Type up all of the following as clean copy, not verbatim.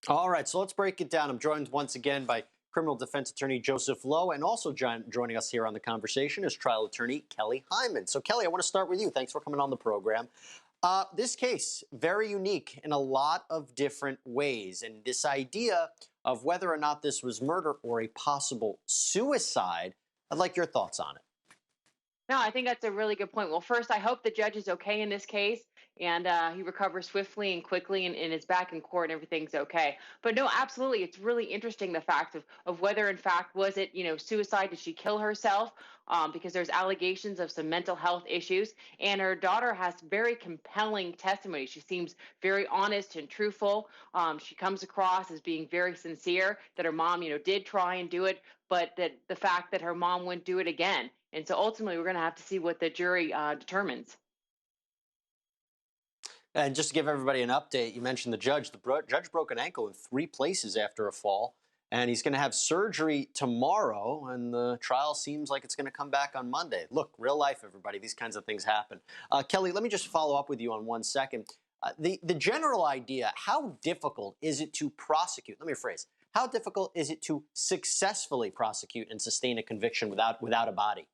All right, so let's break it down. I'm joined once again by criminal defense attorney Joseph Lowe, and also joining us here on the conversation is trial attorney Kelly Hyman. So, Kelly, I want to start with you. Thanks for coming on the program. This case, very unique in a lot of different ways. And this idea of whether or not this was murder or a possible suicide, I'd like your thoughts on it. No, I think that's a really good point. Well, first, I hope the judge is okay in this case and he recovers swiftly and quickly and is back in court and everything's okay. But no, absolutely. It's really interesting the fact of whether, in fact, was it, suicide? Did she kill herself? Because there's allegations of some mental health issues. And her daughter has very compelling testimony. She seems very honest and truthful. She comes across as being very sincere that her mom, did try and do it, but that the fact that her mom wouldn't do it again. And so ultimately, we're going to have to see what the jury determines. And just to give everybody an update, you mentioned the judge. The judge broke an ankle in three places after a fall, and he's going to have surgery tomorrow. And the trial seems like it's going to come back on Monday. Look, real life, everybody. These kinds of things happen. Kelly, let me just follow up with you on 1 second. The general idea: how difficult is it to prosecute? Let me rephrase: how difficult is it to successfully prosecute and sustain a conviction without a body?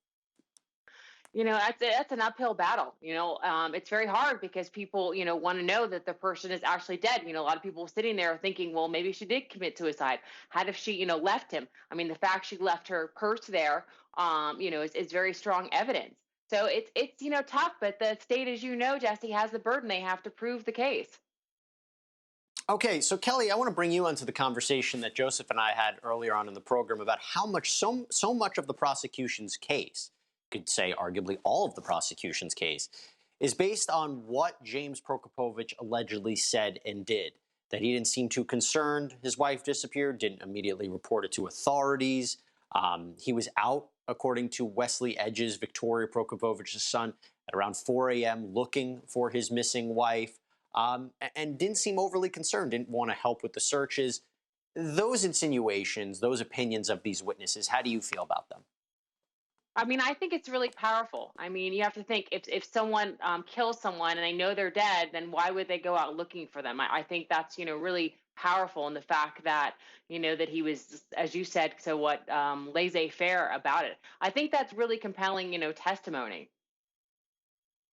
That's an uphill battle. It's very hard because people, want to know that the person is actually dead. A lot of people sitting there thinking, well, maybe she did commit suicide. How if she, left him? I mean, the fact she left her purse there, is very strong evidence. So it's tough, but the state, as you know, Jesse, has the burden. They have to prove the case. Okay, so Kelly, I want to bring you into the conversation that Joseph and I had earlier on in the program about how much so much of the prosecution's case, could say arguably all of the prosecution's case, is based on what James Prokopovich allegedly said and did. That he didn't seem too concerned his wife disappeared, didn't immediately report it to authorities. He was out, according to Wesley Edges, Victoria Prokopovich's son, at around 4 a.m. looking for his missing wife, and didn't seem overly concerned, didn't want to help with the searches. Those insinuations, those opinions of these witnesses, how do you feel about them? I mean, I think it's really powerful. I mean, you have to think if someone kills someone and they know they're dead, then why would they go out looking for them? I think that's really powerful in the fact that that he was, as you said, so what laissez faire about it. I think that's really compelling testimony.